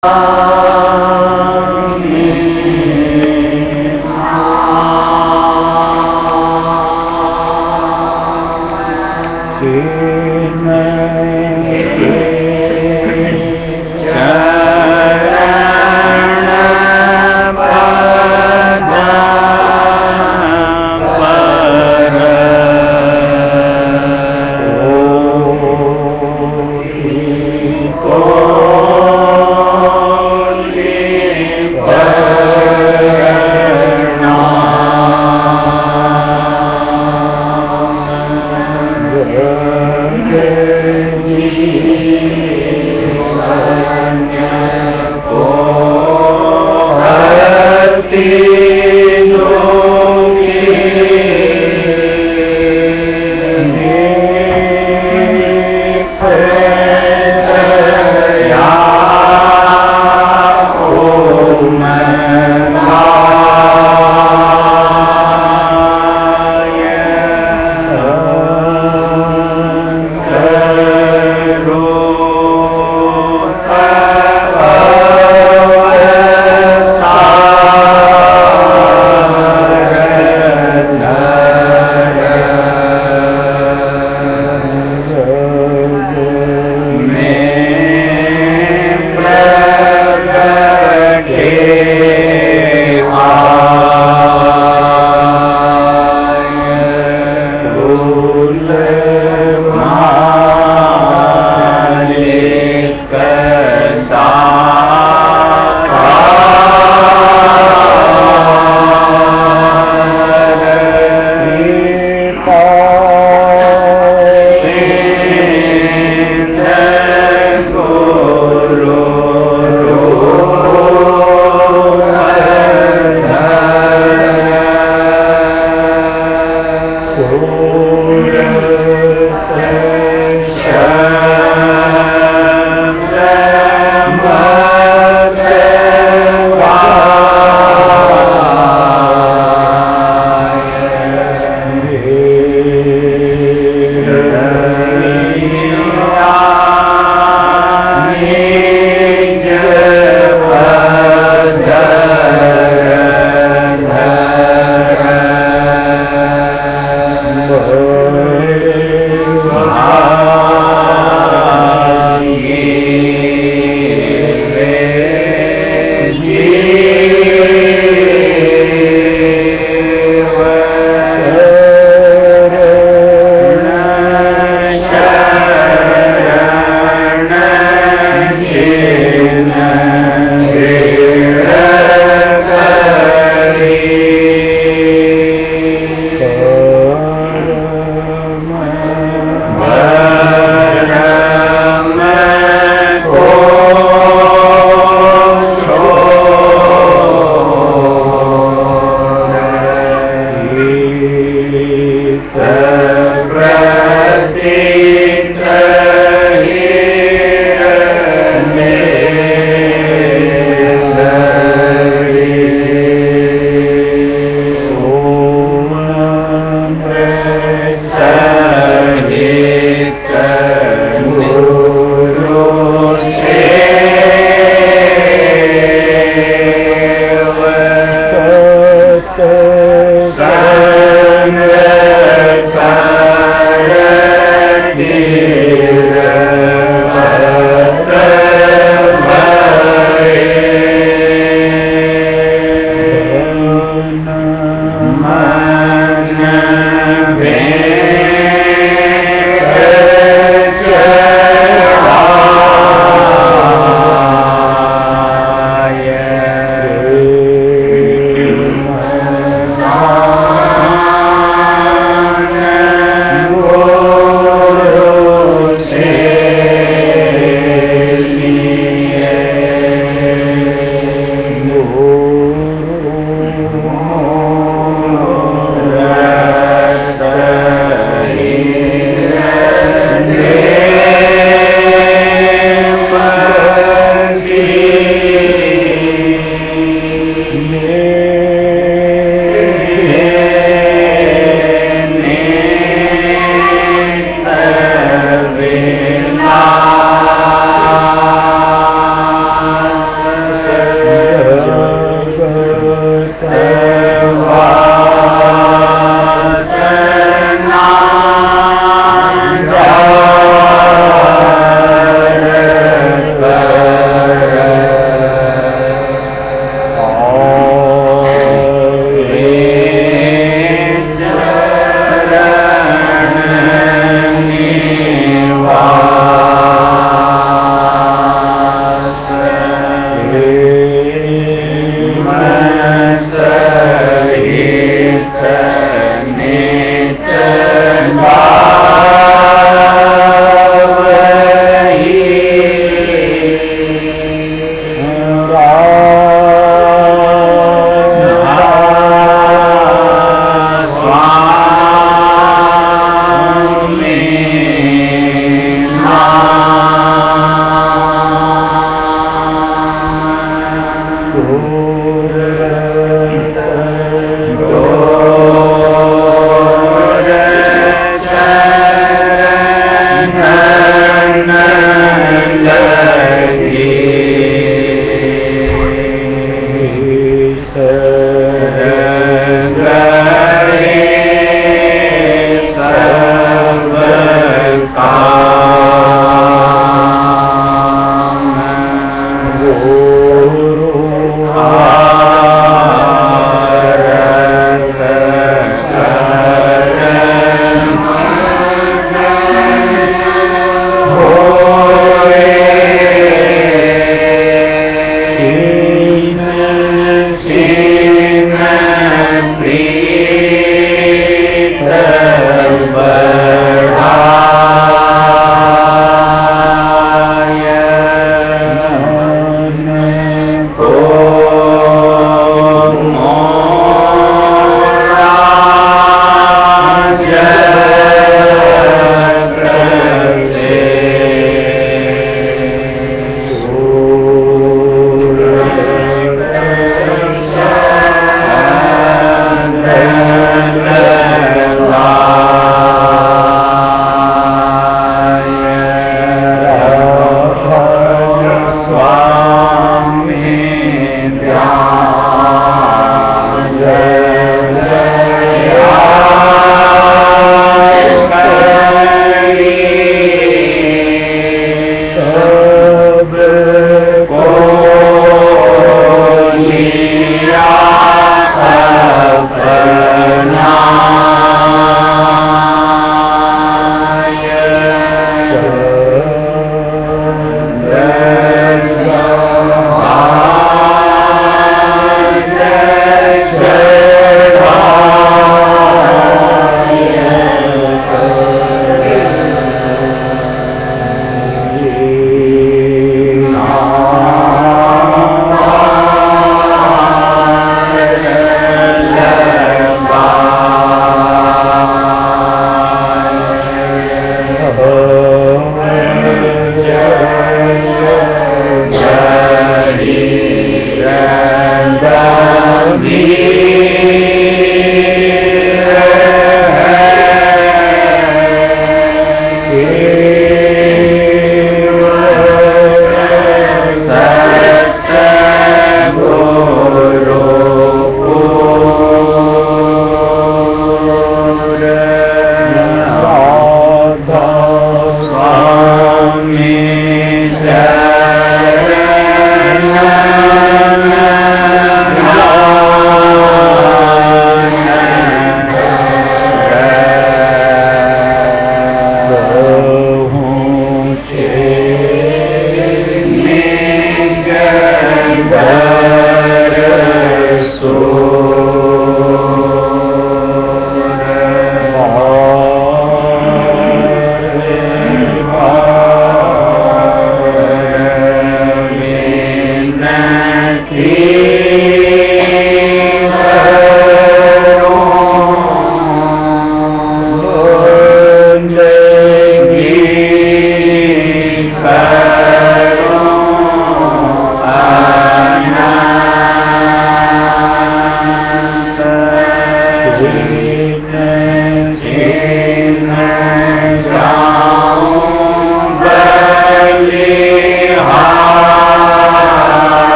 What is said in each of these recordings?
Oh,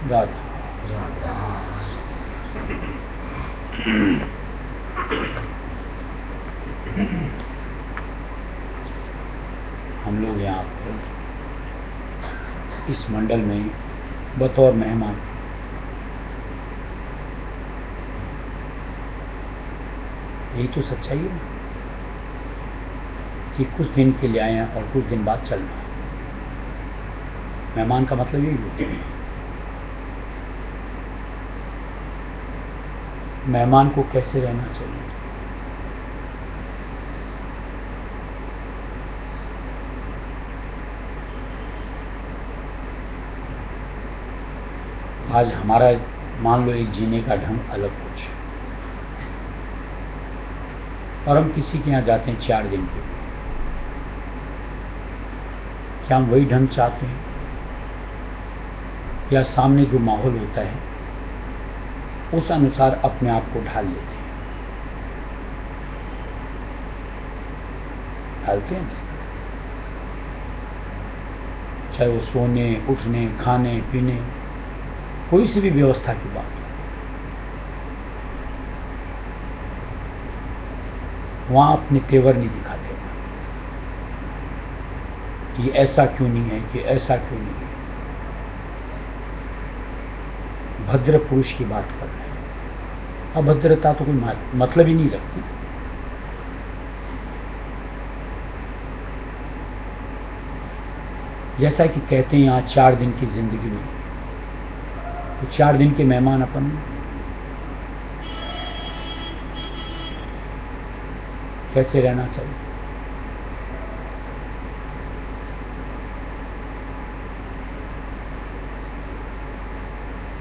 Radha हम लोग यहाँ पर इस मंडल में बतौर मेहमान यही तो सच्चाई है कि कुछ दिन के लिए आए हैं और कुछ दिन बाद चलना। मेहमान का मतलब यही होता है। मेहमान को कैसे रहना चाहिए? आज हमारा मान लो एक जीने का ढंग अलग कुछ, और हम किसी के यहाँ जाते हैं 4 दिन के लिए। क्या हम वही ढंग चाहते हैं या सामने जो माहौल होता है उस अनुसार अपने आप को ढाल लेते हैं? ढालते हैं, चाहे वो सोने उठने खाने पीने कोई सी भी व्यवस्था की बात हो, वहां अपने तेवर नहीं दिखाते कि ऐसा क्यों नहीं है, कि ऐसा क्यों नहीं है। भद्र पुरुष की बात कर रहे हैं। अभद्रता तो कोई मतलब ही नहीं रखती। जैसा कि कहते हैं यहाँ 4 दिन की जिंदगी में, तो 4 दिन के मेहमान अपन कैसे रहना चाहिए?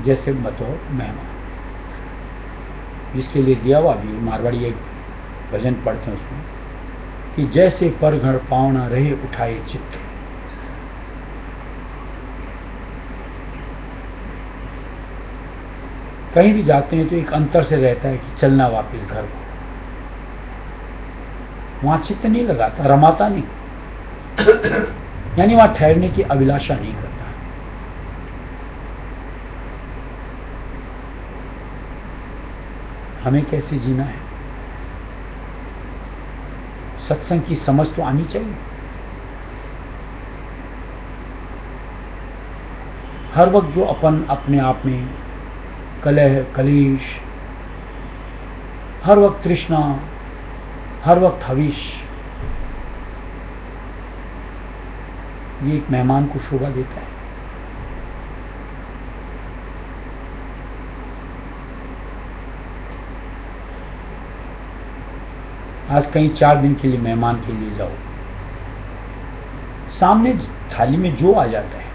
जैसे बतौर मेहमान, जिसके लिए दिया हुआ भी मारवाड़ी एक भजन पढ़ते हैं उसमें कि जैसे पर घर पावना रहे उठाए चित्त। कहीं भी जाते हैं तो एक अंतर से रहता है कि चलना वापस घर को, वहां चित्त नहीं लगाता, रमाता नहीं, यानी वहां ठहरने की अभिलाषा नहीं करता। हमें कैसे जीना है? सत्संग की समझ तो आनी चाहिए। हर वक्त जो अपन अपने आप में कलह कलेश, हर वक्त तृष्णा, हर वक्त हविष, ये एक मेहमान को शोभा देता है। आज कहीं 4 दिन के लिए मेहमान के लिए जाओ, सामने थाली में जो आ जाता है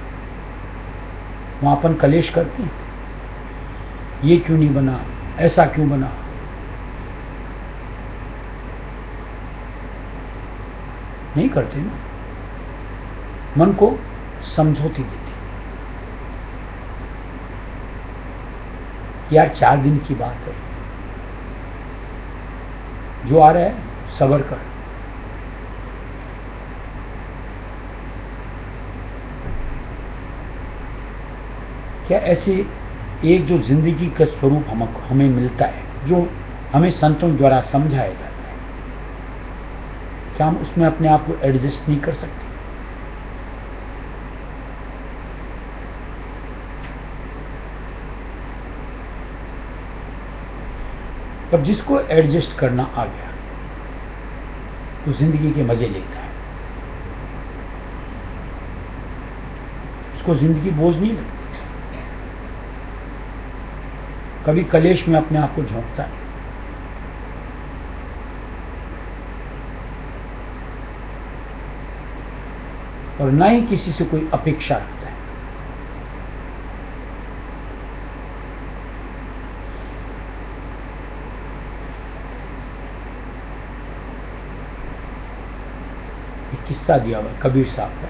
वहां अपन कलेश करते हैं, ये क्यों नहीं बना, ऐसा क्यों बना। नहीं करते ना, मन को समझौती देते यार 4 दिन की बात है, जो आ रहा है सब्र कर। क्या ऐसे एक जो जिंदगी का स्वरूप हमें मिलता है, जो हमें संतों द्वारा समझाया जाता है, क्या हम उसमें अपने आप को एडजस्ट नहीं कर सकते? तब जिसको एडजस्ट करना आ गया तो जिंदगी के मजे लेता है, उसको जिंदगी बोझ नहीं लगती। कभी कलेश में अपने आप को झोंकता है, और ना ही किसी से कोई अपेक्षा रखता है। एक किस्सा दिया हुआ कबीर साहब का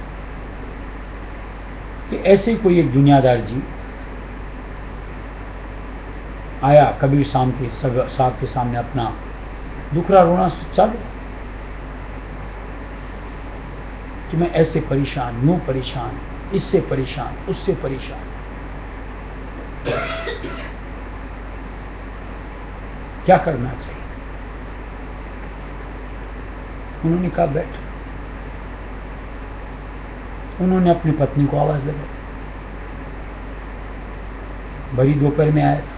कि ऐसे कोई एक दुनियादार जी आया कबीर साहब के सामने, अपना दुखड़ा रोना चालू कि मैं ऐसे परेशान, यूं परेशान, इससे परेशान, उससे परेशान। क्या करना चाहिए? उन्होंने कहा बैठ। उन्होंने अपनी पत्नी को आवाज लगाई। बड़ी दोपहर में आया था।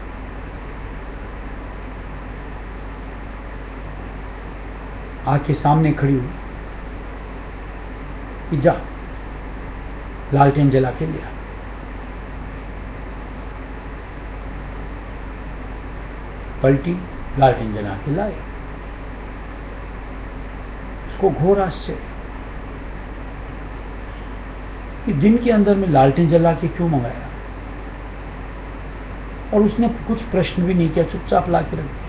आके सामने खड़ी हुई कि जा लालटेन जला के लिया। पलटी, लालटेन जला के लाए। उसको घोर आश्चर्य कि दिन के अंदर में लालटेन जला के क्यों मंगाया, और उसने कुछ प्रश्न भी नहीं किया, चुपचाप ला के रख दिया।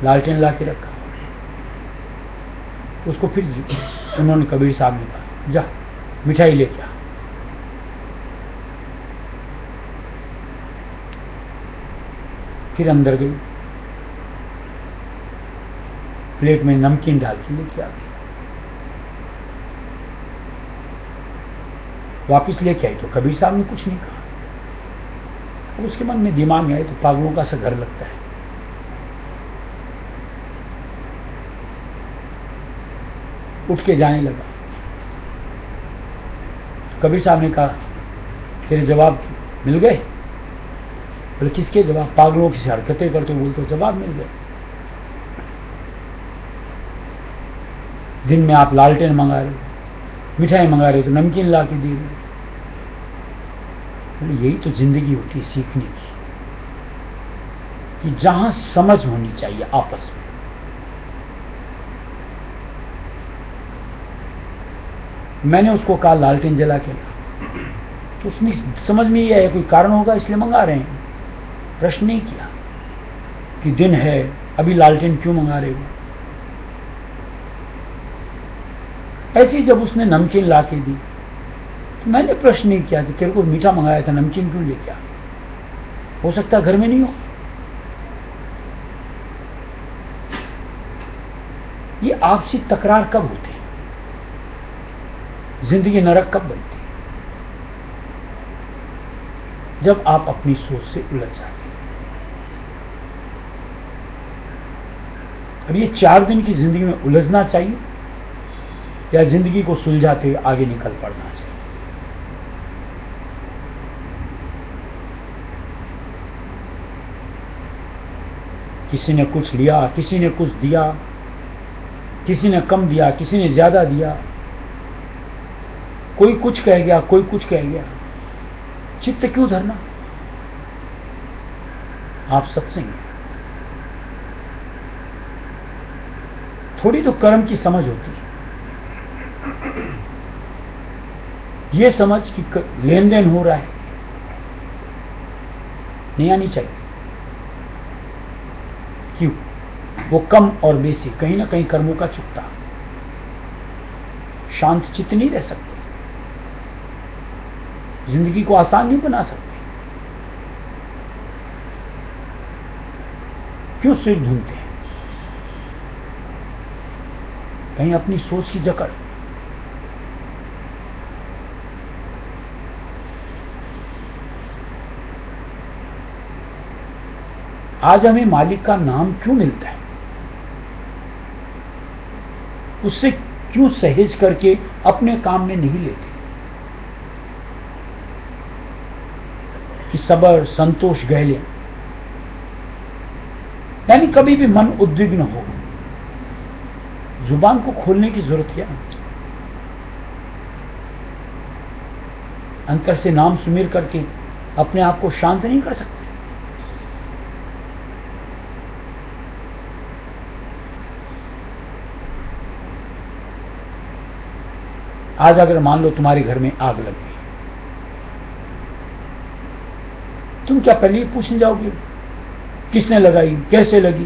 लालटेन ला के रखा। उसको फिर उन्होंने कबीर साहब ने कहा जा मिठाई लेके आ। फिर अंदर गई, प्लेट में नमकीन डाल के लेके आ गई। वापिस लेके आई तो कबीर साहब ने कुछ नहीं कहा। अब उसके मन में दिमाग में आए तो पागलों का सा घर लगता है। उठ के जाने लगा। कबीर साहब ने कहा तेरे जवाब मिल गए? बोले किसके जवाब? पागलों की हरकतें करते बोलते जवाब मिल गए। दिन में आप लालटेन मंगा रहे हो, मिठाई मंगा रहे हो, तो नमकीन ला के दे रहे हो। बोले यही तो जिंदगी होती है सीखने की, कि जहां समझ होनी चाहिए आपस में, मैंने उसको कहा लालटेन जला के ला, तो उसने समझ में ही आया कोई कारण होगा इसलिए मंगा रहे हैं। प्रश्न नहीं किया कि दिन है अभी लालटेन क्यों मंगा रहे हो। ऐसी जब उसने नमकीन ला के दी तो मैंने प्रश्न नहीं किया कि तेरे को मीठा मंगाया था, नमकीन क्यों लेके आ? हो सकता है घर में नहीं हो। ये आपसी तकरार कब होते हैं? जिंदगी नरक कब बनती है? जब आप अपनी सोच से उलझ जाते हैं। अब ये 4 दिन की जिंदगी में उलझना चाहिए या जिंदगी को सुलझाते हुए आगे निकल पड़ना चाहिए? किसी ने कुछ लिया, किसी ने कुछ दिया, किसी ने कम दिया, किसी ने ज्यादा दिया, कोई कुछ कह गया, कोई कुछ कह गया। चित्त क्यों धरना? आप सत्संग थोड़ी तो कर्म की समझ होती है। ये समझ कि लेन देन हो रहा है नहीं आनी चाहिए। क्यों? वो कम और बेसी कहीं ना कहीं कर्मों का चुकता। शांत चित्त नहीं रह सकते, जिंदगी को आसान नहीं बना सकते। क्यों सिर ढूंढते हैं? कहीं अपनी सोच की जकड़। आज हमें मालिक का नाम क्यों मिलता है? उससे क्यों सहेज करके अपने काम में नहीं लेते कि सबर संतोष गहले, यानी कभी भी मन उद्विग्न हो, जुबान को खोलने की जरूरत क्या है? अंतर से नाम सुमिर करके अपने आप को शांत नहीं कर सकते। आज अगर मान लो तुम्हारे घर में आग लग गई, तुम क्या पहले ही पूछने जाओगे किसने लगाई, कैसे लगी?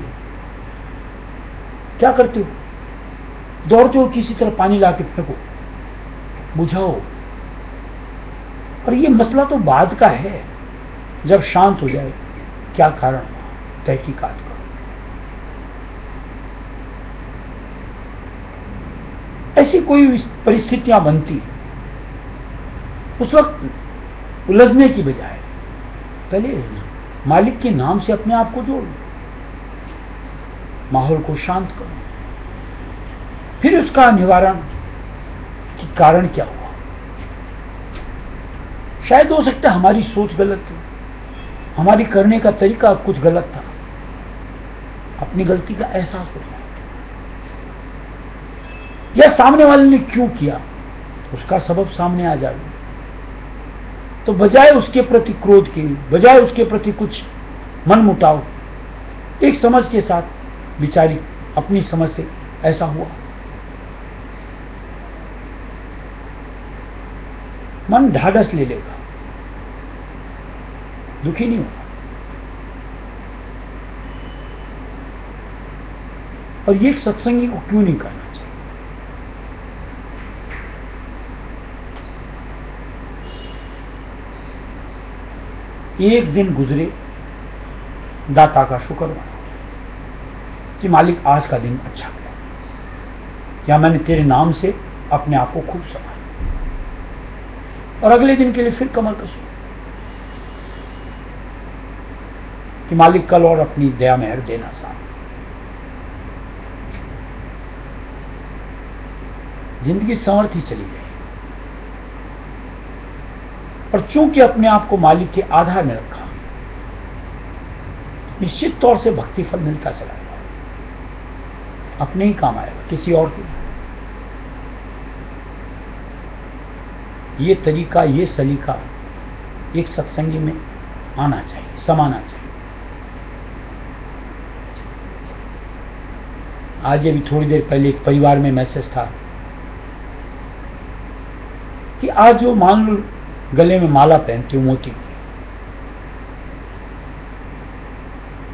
क्या करते हो? दौड़ते हो किसी तरह पानी लाके फेंको, बुझाओ। और ये मसला तो बाद का है, जब शांत हो जाए क्या कारण हुआ, तहकीकात करो। ऐसी कोई परिस्थितियां बनती, उस वक्त उलझने की बजाय पहले मालिक के नाम से अपने आप को जोड़ लो, माहौल को शांत करो, फिर उसका निवारण कि कारण क्या हुआ। शायद हो सकता है हमारी सोच गलत थी, हमारी करने का तरीका कुछ गलत था। अपनी गलती का एहसास हो जाए, या सामने वाले ने क्यों किया उसका सबब सामने आ जाए, तो बजाय उसके प्रति क्रोध के, बजाय उसके प्रति कुछ मन मुटाव, एक समझ के साथ विचारी अपनी समझ से ऐसा हुआ, मन ढाढ़स ले लेगा, दुखी नहीं होगा। और ये सत्संगी को क्यों नहीं करना चाहिए? एक दिन गुजरे, दाता का शुक्र मानो कि मालिक आज का दिन अच्छा गया, क्या मैंने तेरे नाम से अपने आप को खूब संभाला, और अगले दिन के लिए फिर कमर कसो कि मालिक कल और अपनी दया मेहर देना सामने। जिंदगी संवरती चली गई, और चूंकि अपने आप को मालिक के आधार में रखा, निश्चित तौर से भक्ति फल मिलता चला गया, अपने ही काम आएगा, किसी और के नहीं। ये तरीका, ये सलीका एक सत्संगी में आना चाहिए, समाना चाहिए। आज अभी थोड़ी देर पहले एक परिवार में मैसेज था कि आज जो मान लो गले में माला पहनते हो मोती की,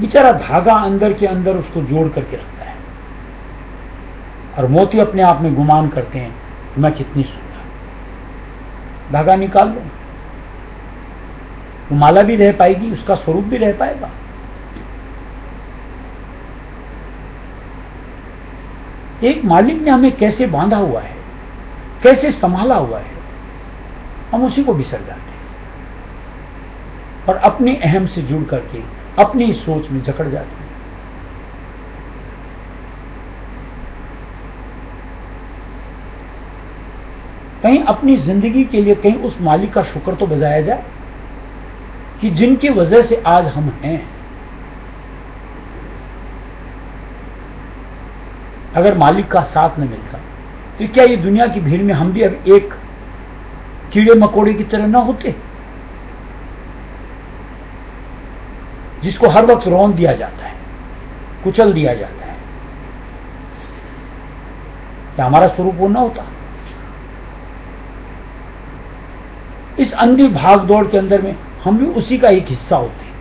बेचारा धागा अंदर के अंदर उसको जोड़ करके रखता है, और मोती अपने आप में गुमान करते हैं मैं कितनी सुंदर। धागा निकाल लो, वो माला भी रह पाएगी, उसका स्वरूप भी रह पाएगा। एक मालिक ने हमें कैसे बांधा हुआ है, कैसे संभाला हुआ है, हम उसी को बिसर जाते हैं और अपने अहम से जुड़ करके अपनी सोच में जकड़ जाते हैं। कहीं अपनी जिंदगी के लिए कहीं उस मालिक का शुक्र तो बजाया जाए कि जिनकी वजह से आज हम हैं। अगर मालिक का साथ न मिलता तो क्या ये दुनिया की भीड़ में हम भी अब एक कीड़े मकोड़े की तरह न होते, जिसको हर वक्त रौंद दिया जाता है, कुचल दिया जाता है? क्या हमारा स्वरूप वो न होता? इस अंधी भाग दौड़ के अंदर में हम भी उसी का एक हिस्सा होते हैं।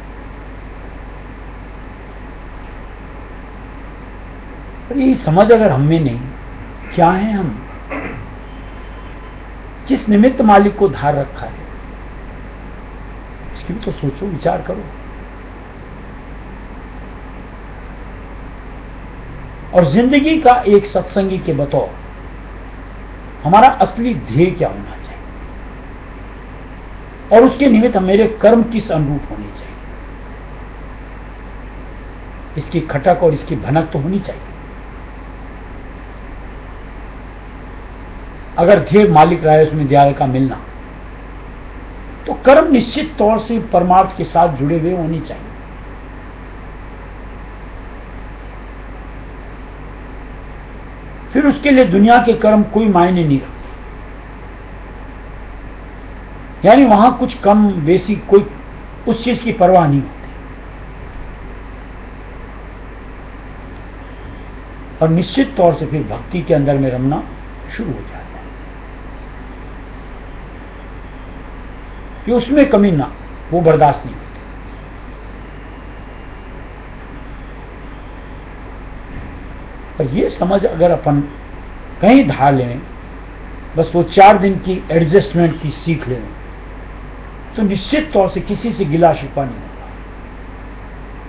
पर ये समझ अगर हम में नहीं, क्या है हम, किस निमित्त मालिक को धार रखा है, इसकी भी तो सोचो, विचार करो। और जिंदगी का एक सत्संगी के बतौर हमारा असली ध्येय क्या होना चाहिए, और उसके निमित्त मेरे कर्म किस अनुरूप होने चाहिए, इसकी खटक और इसकी भनक तो होनी चाहिए। अगर ध्येय मालिक राय उसमें दयाल का मिलना, तो कर्म निश्चित तौर से परमार्थ के साथ जुड़े हुए होने चाहिए। फिर उसके लिए दुनिया के कर्म कोई मायने नहीं रखते, यानी वहां कुछ कम बेसी कोई उस चीज की परवाह नहीं होती। और निश्चित तौर से फिर भक्ति के अंदर में रमना शुरू हो जाता है कि उसमें कमी ना, वो बर्दाश्त नहीं होती। और ये समझ अगर अपन कहीं धार लें, बस वो 4 दिन की एडजस्टमेंट की सीख लें, तो निश्चित तौर से किसी से गिला शिकवा नहीं होगा,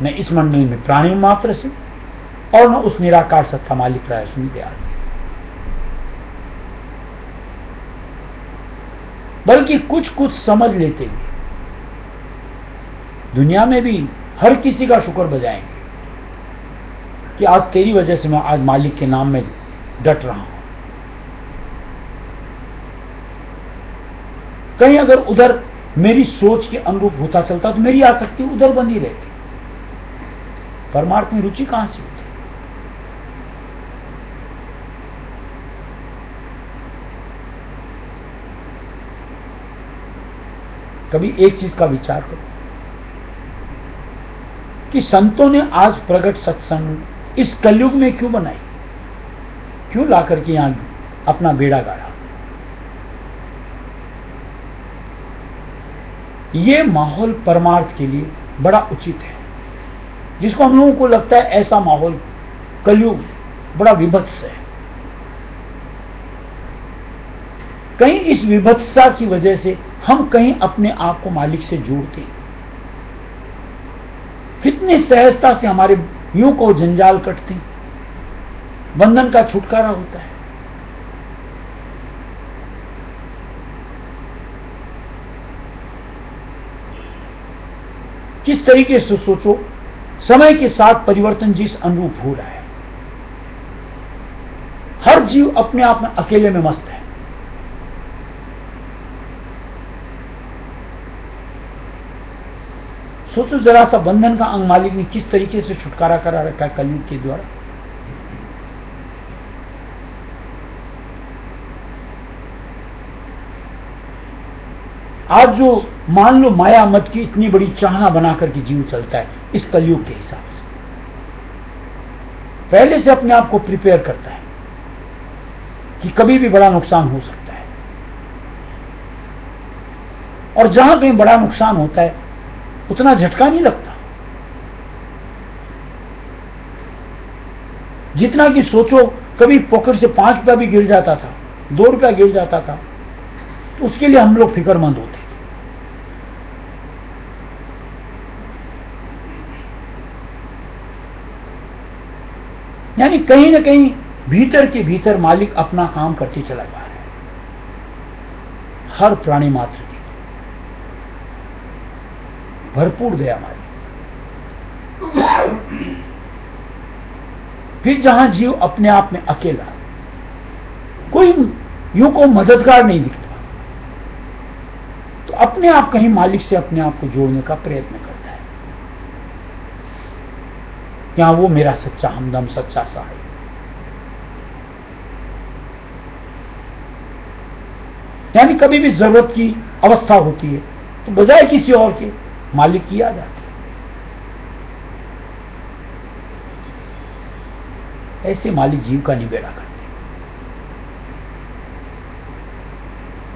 न इस मंडली में प्राणी मात्र से और न उस निराकार सत्ता मालिक राय सुनी दयाल से। बल्कि कुछ कुछ समझ लेते हुए दुनिया में भी हर किसी का शुक्र बजाएंगे कि आज तेरी वजह से मैं आज मालिक के नाम में डट रहा हूं। कहीं अगर उधर मेरी सोच के अनुरूप होता चलता तो मेरी आसक्ति उधर बनी रहती, परमार्थ में रुचि कहां से होती। कभी एक चीज का विचार करो कि संतों ने आज प्रगट सत्संग इस कलयुग में क्यों बनाई, क्यों ला करके यहां अपना बेड़ा गाड़ा। ये माहौल परमार्थ के लिए बड़ा उचित है, जिसको हम लोगों को लगता है ऐसा माहौल कलयुग बड़ा विभत्स है। कहीं इस विभत्सता की वजह से हम कहीं अपने आप को मालिक से जोड़ते हैं, कितनी सहजता से हमारे यूं को जंजाल कटते हैं, बंधन का छुटकारा होता है। किस तरीके से सोचो, समय के साथ परिवर्तन जिस अनुरूप हो रहा है, हर जीव अपने आप में अकेले में मस्त है। सोचो जरा सा, बंधन का अंग मालिक ने किस तरीके से छुटकारा करा रखा है कलयुग के द्वारा। आज जो मान लो माया मत की इतनी बड़ी चाहना बना करके जीव चलता है इस कलयुग के हिसाब से, पहले से अपने आप को प्रिपेयर करता है कि कभी भी बड़ा नुकसान हो सकता है, और जहां कहीं बड़ा नुकसान होता है उतना झटका नहीं लगता जितना कि सोचो कभी पॉकेट से 5 रुपया भी गिर जाता था, 2 रुपया गिर जाता था, तो उसके लिए हम लोग फिक्रमंद होते थे। यानी कहीं ना कहीं भीतर के भीतर मालिक अपना काम करके चला जा रहा है हर प्राणी मात्र की भरपूर दया मालिक। फिर जहां जीव अपने आप में अकेला, कोई यूं को मददगार नहीं दिखता, तो अपने आप कहीं मालिक से अपने आप को जोड़ने का प्रयत्न करता है। क्या वो मेरा सच्चा हमदम, सच्चा सहाय। यानी कभी भी जरूरत की अवस्था होती है तो बजाय किसी और के मालिक की आ जाती है। ऐसे मालिक जीव का निबेड़ा करते हैं।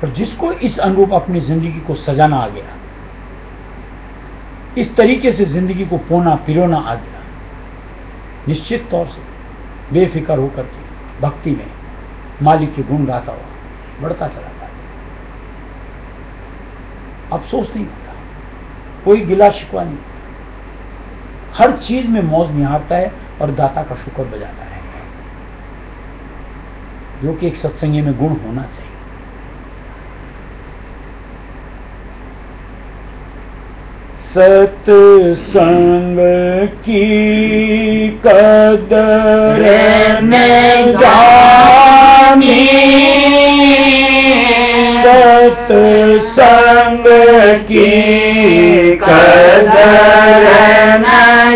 और जिसको इस अनुरूप अपनी जिंदगी को सजाना आ गया, इस तरीके से जिंदगी को पोना पिरोना आ गया, निश्चित तौर से बेफिक्र होकर के भक्ति में मालिक के गुण गाता हुआ बढ़ता चला जाता है। अफसोस नहीं होता, कोई गिला शिकवा नहीं, हर चीज में मौज निहारता है और दाता का शुक्र बजाता है, जो कि एक सत्संगी में गुण होना चाहिए। सत्संग की कदर न जानी, सत्संग की कदर न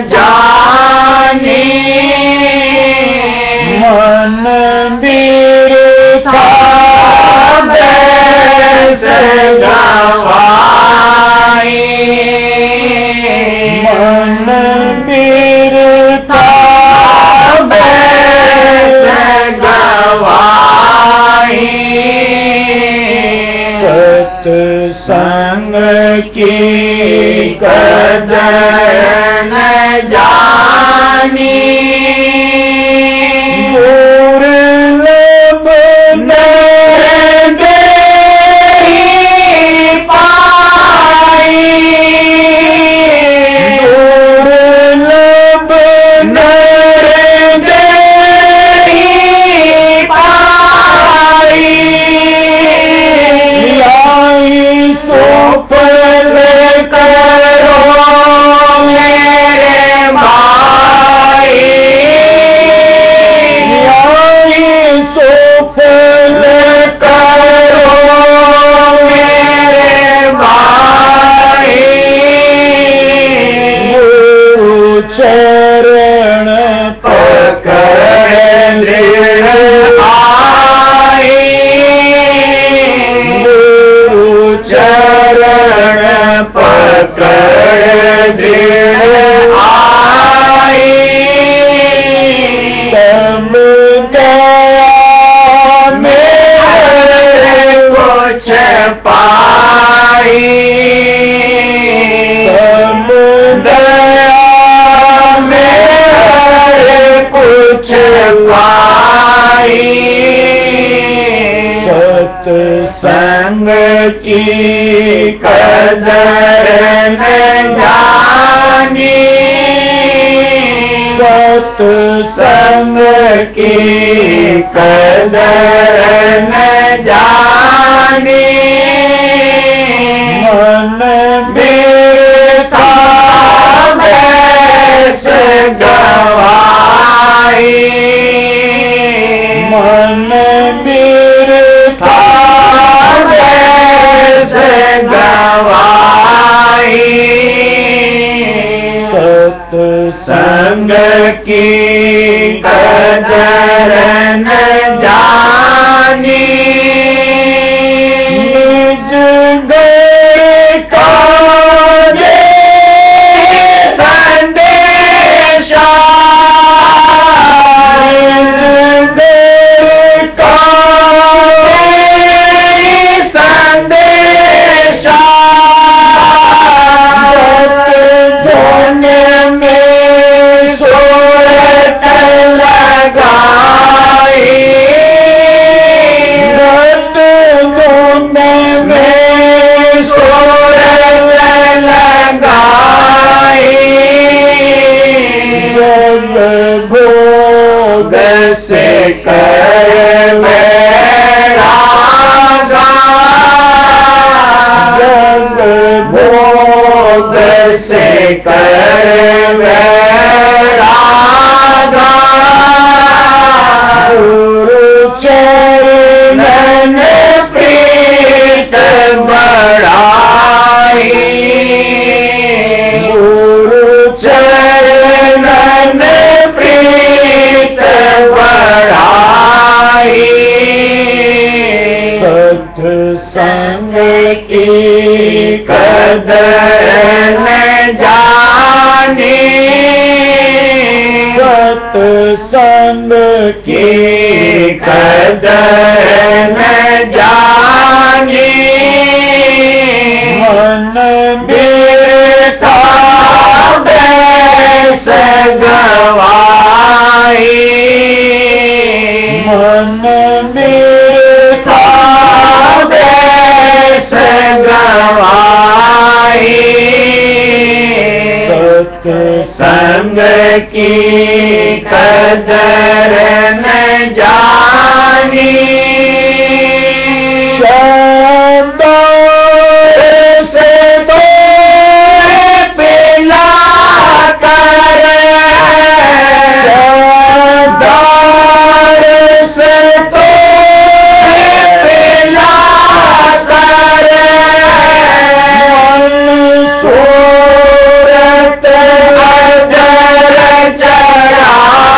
जानी, मन बिरथा बैस गवाई, मन बिरथा बैस गवाई, सत्संग की कदर न जानी, दुर्लभ न देहि पाई दया में हर कुछ पाई सत्संग की कदर न जानी सत्संग की कदर न जानी मन बिरथा बैस गवाई मन बिरथा बैस गवाई सत्संग की कदर न जानी निज गए का संदेशा निज गए का संदेशा धन में सोरठ लगाई धन में सोरठ लगाई जब भोग से कर वैरागा जब भोग से कर वैरागा गुरु चरणन प्रीत बढ़ाई गुरु चरणन प्रीत बढ़ाई सत्संग की कदर न जानी सत्संग की कदर न जानी मन बिरथा बैस गवाई मन बिरथा बैस गवाई सत्संग की कदर न जानी शानदार से दो पिला कर शानदार से दो पिला कर मन सूरत अजर चढ़ाई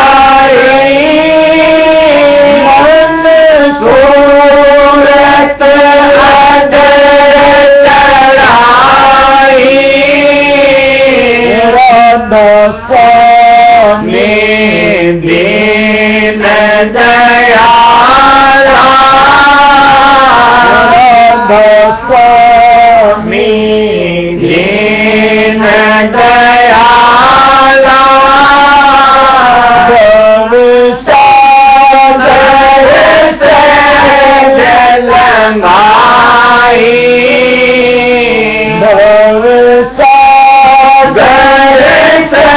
मन सूरत अजर चढ़ाई राधा स्वामी दीन दयाला राधा स्वामी दीन दयाला भव सागर से जलंगाई भव सागर से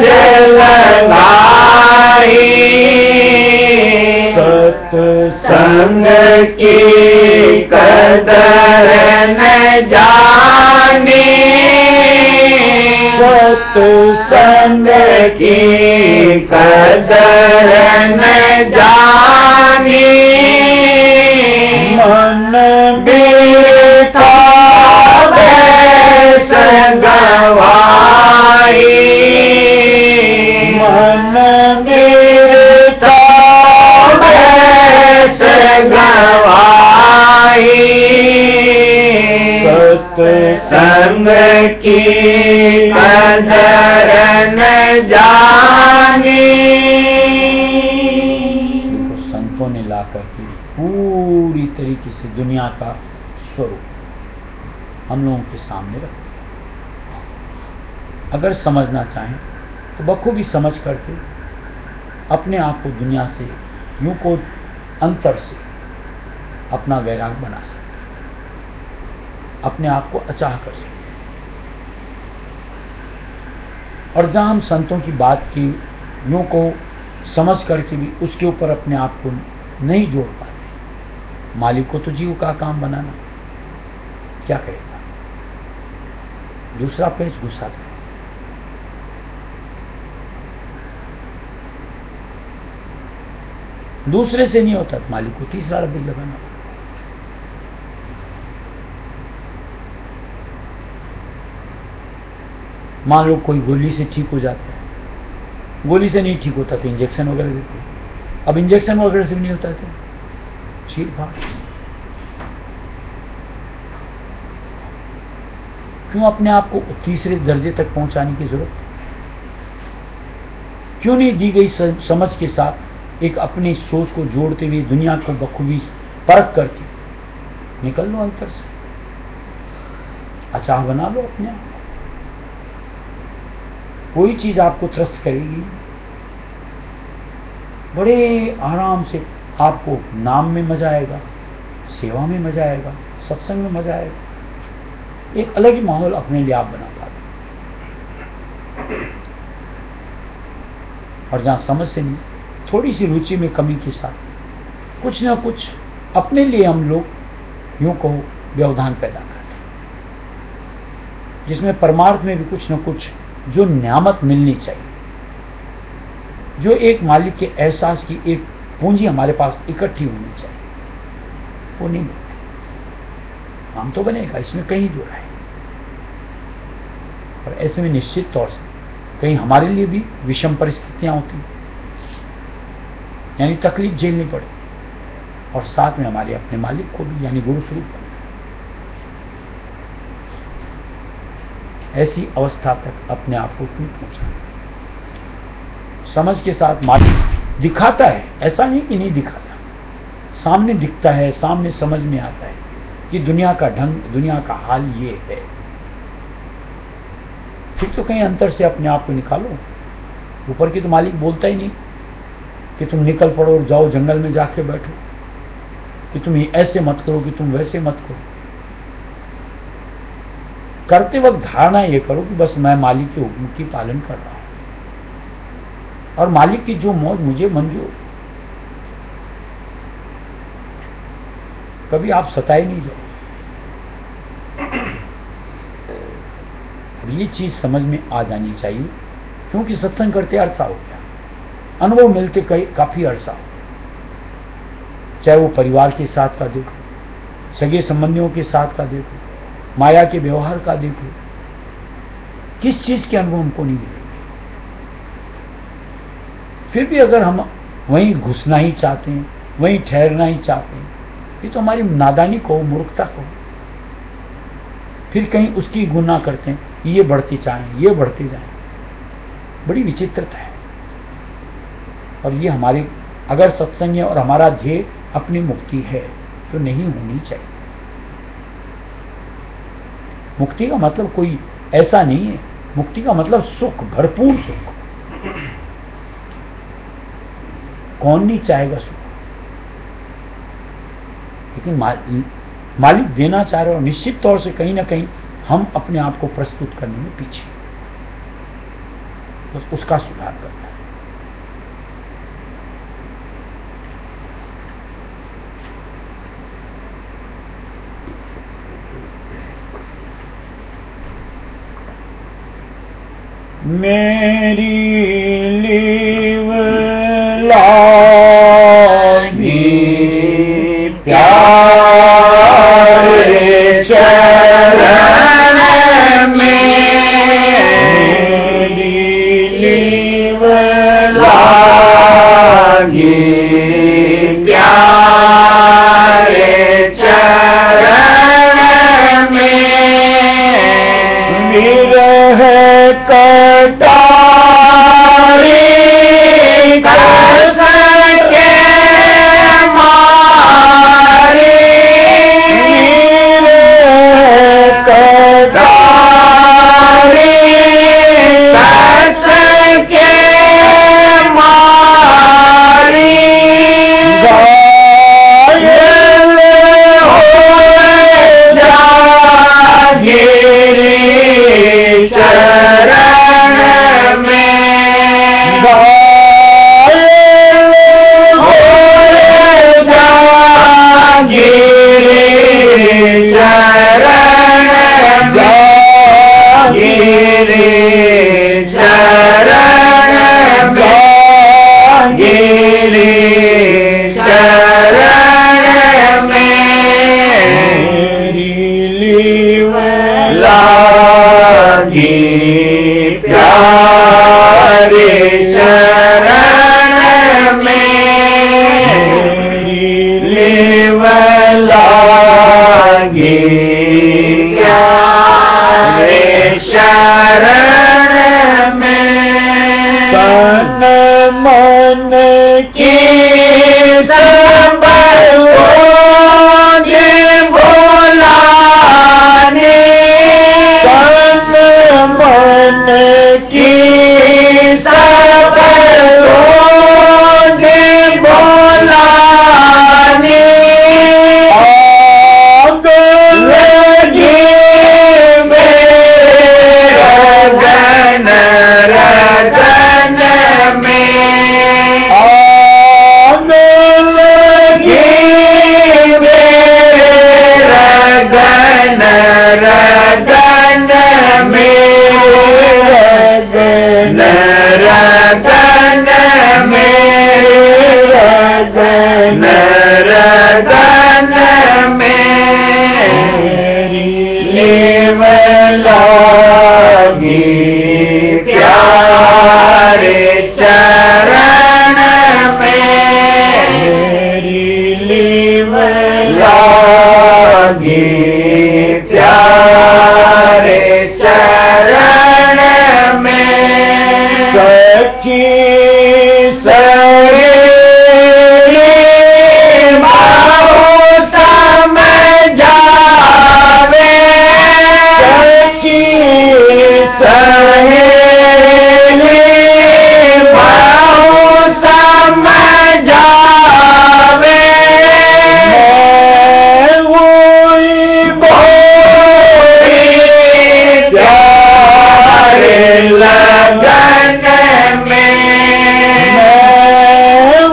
जलंगाई सत्संग की कदर न जानी सत्संग की कदर न जानी मन बिरथा बैस गवाई मन बिरथा बैस गवाई सत्संग की कदर न जानी संतों ने ला करके पूरी तरीके से दुनिया का स्वरूप हम लोगों के सामने रख दिया। अगर समझना चाहें तो बखूबी समझ करके अपने आप को दुनिया से यूं को अंतर से अपना वैराग बना सकते, अपने आप को अचाह कर सकते। और जहां हम संतों की बात की यूं को समझ करके भी उसके ऊपर अपने आप को नहीं जोड़ पाते, मालिक को तो जीव का काम बनाना, क्या करेगा? दूसरा पेज घुसा दे। दूसरे से नहीं होता, मालिक को तीसरा रबी लगाना। मान लो कोई गोली से ठीक हो जाता है, गोली से नहीं ठीक होता तो इंजेक्शन वगैरह देते हैं। अब इंजेक्शन वगैरह से भी नहीं होता तो चीर फाड़। क्यों अपने आप को तीसरे दर्जे तक पहुंचाने की जरूरत? क्यों नहीं दी गई समझ के साथ एक अपनी सोच को जोड़ते हुए दुनिया को बखूबी परख करके निकल लो अंतर से, अचाह बना लो अपने आप। कोई चीज आपको त्रस्त करेगी, बड़े आराम से आपको नाम में मजा आएगा, सेवा में मजा आएगा, सत्संग में मजा आएगा, एक अलग ही माहौल अपने लिए आप बना पाते। और जहां समझ से नहीं, थोड़ी सी रुचि में कमी के साथ कुछ ना कुछ अपने लिए हम लोग यूं कहो व्यवधान पैदा करते हैं, जिसमें परमार्थ में भी कुछ ना कुछ जो नियामत मिलनी चाहिए, जो एक मालिक के एहसास की एक पूंजी हमारे पास इकट्ठी होनी चाहिए, वो नहीं मिलती। काम तो बनेगा, इसमें कहीं दो राय। और ऐसे में निश्चित तौर से कहीं हमारे लिए भी विषम परिस्थितियां होती, यानी तकलीफ झेलनी पड़े, और साथ में हमारे अपने मालिक को भी यानी गुरु स्वरूप को। ऐसी अवस्था तक अपने आप को क्यों पहुंचा? समझ के साथ मालिक दिखाता है, ऐसा नहीं कि नहीं दिखाता, सामने दिखता है, सामने समझ में आता है कि दुनिया का ढंग, दुनिया का हाल ये है। फिर तो कहीं अंतर से अपने आप को निकालो। ऊपर की तो मालिक बोलता ही नहीं कि तुम निकल पड़ो और जाओ जंगल में जाके बैठो, कि तुम ऐसे मत करो, कि तुम वैसे मत करो। करते वक्त धारणा ये करो कि बस मैं मालिक के हुक्म की पालन कर रहा हूं, और मालिक की जो मौज मुझे मंजूर। कभी आप सताए नहीं जाओ। अब ये चीज समझ में आ जानी चाहिए, क्योंकि सत्संग करते अरसा हो गया, अनुभव मिलते काफी अरसा हो, चाहे वो परिवार के साथ का देखो, सगे संबंधियों के साथ का देखो, माया के व्यवहार का देखो, किस चीज के अनुभव हमको नहीं मिलेंगे। फिर भी अगर हम वहीं घुसना ही चाहते हैं, वहीं ठहरना ही चाहते हैं, ये तो हमारी नादानी को, मूर्खता को। फिर कहीं उसकी गुना करते हैं, ये बढ़ती जाएं, ये बढ़ती जाएं। बड़ी विचित्रता है। और ये हमारे अगर सत्संग है और हमारा ध्येय अपनी मुक्ति है तो नहीं होनी चाहिए। मुक्ति का मतलब कोई ऐसा नहीं है, मुक्ति का मतलब सुख, भरपूर सुख। कौन नहीं चाहेगा सुख? लेकिन मालिक देना चाह रहे हो, निश्चित तौर से कहीं ना कहीं हम अपने आप को प्रस्तुत करने में पीछे, बस उसका सुधार करना है। मेरी लीव लागी प्यारे चरण में, मेरी लीव लागी प्यारे चरण में, विरह कटारी कर सके मारे, गिरी शरण में लागी प्यारे शरण में लेव लागी प्यारे शरण में तन मन की सब मन की सब लोग बोलाने आग लगी मेरे रगन रगन में आग लगी मेरे रगन रगन में रगन में रगन रगन में लेव लागी प्यारे चरण में लेव लागी प्यारे चरण में सखी सहेली माओ समझावे सखी सहेली माओ समझावे लगन में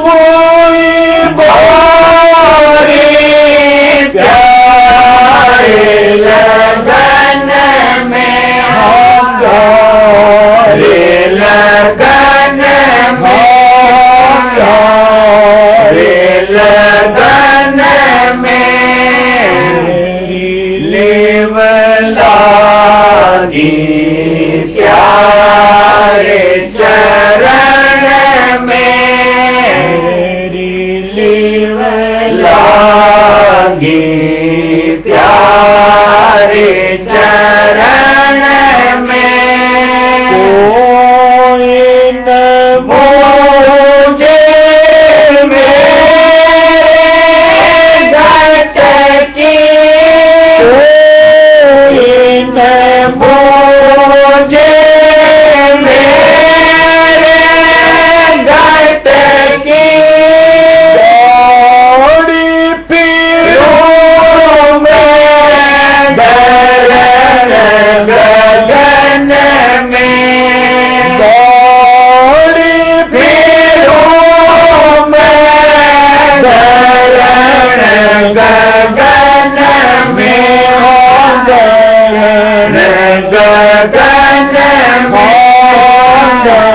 वही बोरी प्यारे लगन में हमारे लगन में लेव लागी प्यारे चरण में लेव लागी प्यारे चरण में कोई न मुझे मेरे घट की कोई न मुझे मेरे घट की दौड़ी पीरों में गगन गगन में दौड़ी पीरों में गगन गगन में गगन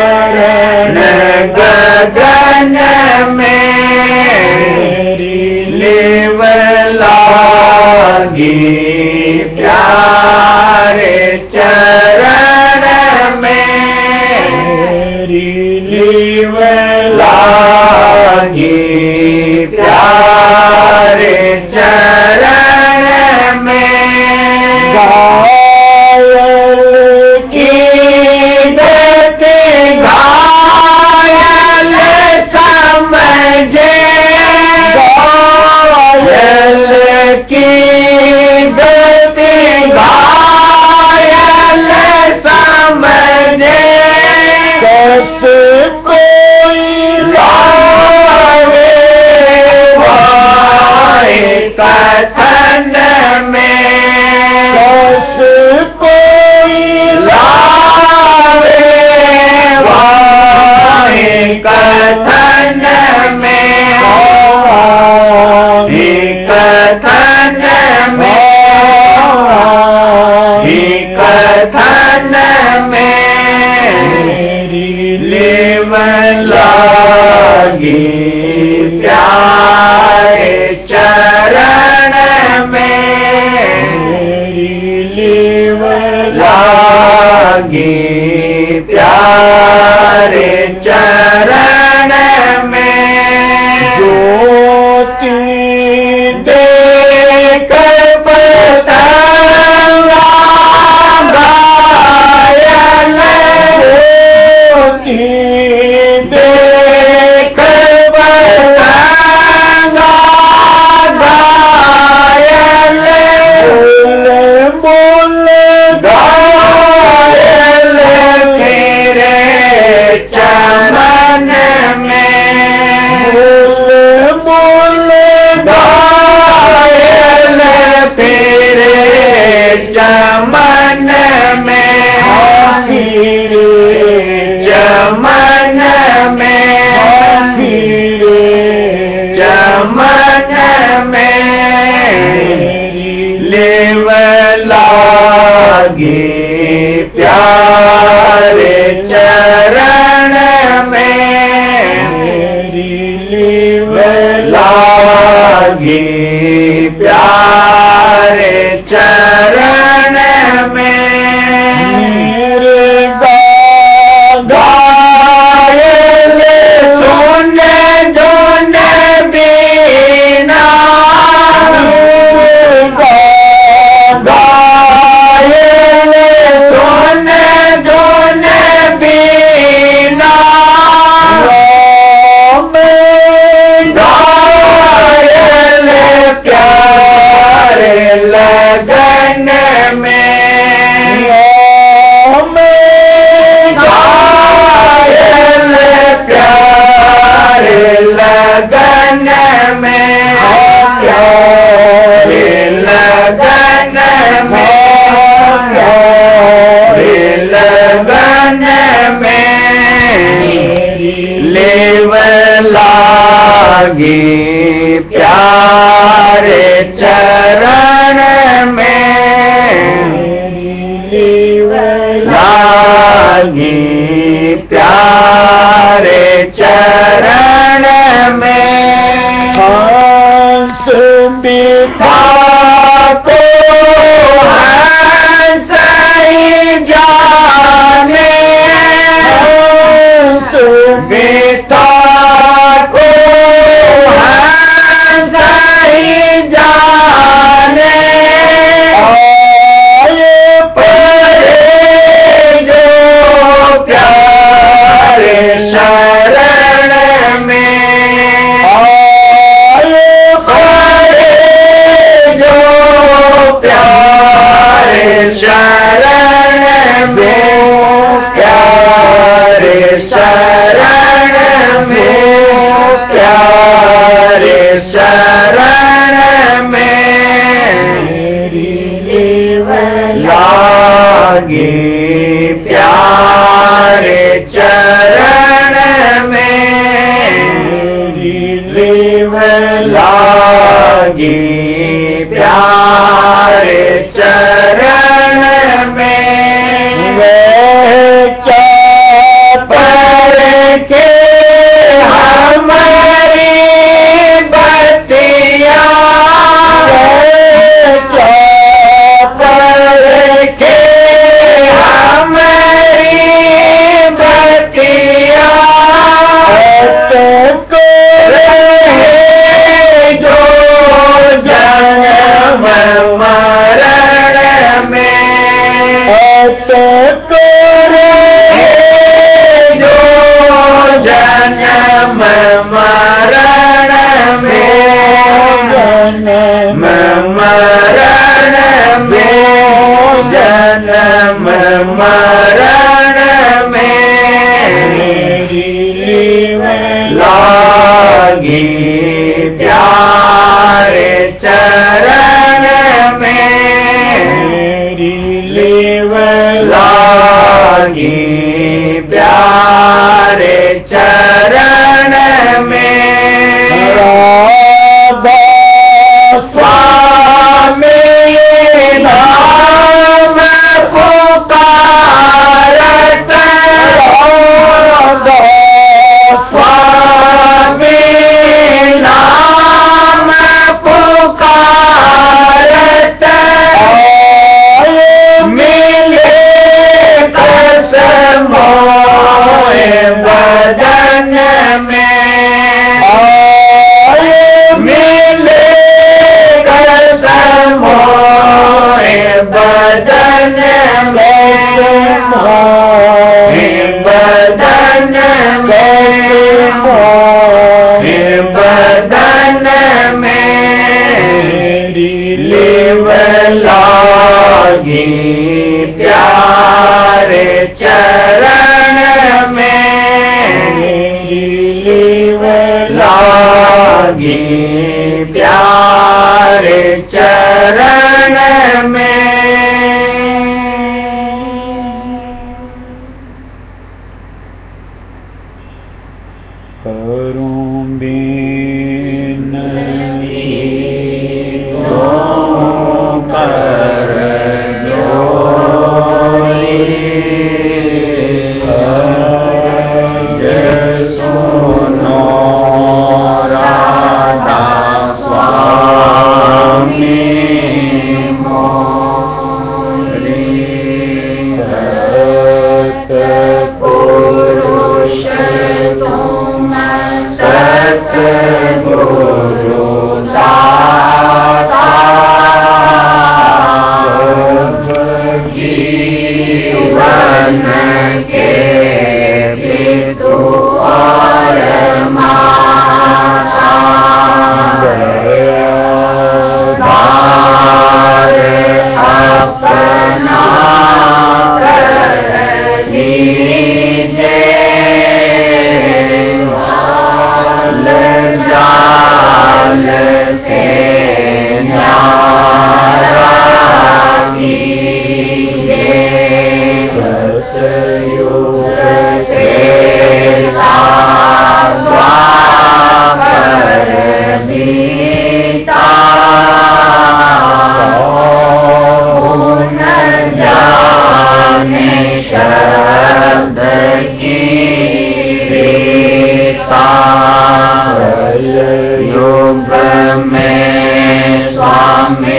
गगन गगन में लेव लागी प्यारे चरण में लेव लागी प्यारे चरण में घायल की गति घायल समझे घायल की गति घायल समझे कस कोई लावे वाए कथन में कस कोई लावे वाए कथन में कथन में कथन में लेव लागी लागी प्यारे चरण में गायल सुन धुन बीना गायल सुन धुन बीना गायल प्यारे लगन में गायल प्यारे लगन में प्यारे लगन में प्यारे लगन में लेव लागी प्यारे चरण में लागी प्यारे चरण में हंस बिठा को हंस ही जाने हंस बिठा को हंस ही जाने शरण में आए परे जो प्यारे शरण में प्यारे शरण में प्यारे शरण में लागी प्यारे चरण में लागी प्यारे चरण में पर के हमारी बतिया पर के हमारी बतिया जो जन्म मरण में जो जन्म मरण में जन्म मरण में जन्म मरण में लागी प्यारे चरण में लागी प्यारे चरण में राधा स्वामी नाम पुकारत राधा स्वामी नाम पुकारत मिले कसम बदन में मिले कसम बदन में बदन में बदन में लेव लागी प्यारे चरण में लागी प्यारे चरण में सुनो स्वामी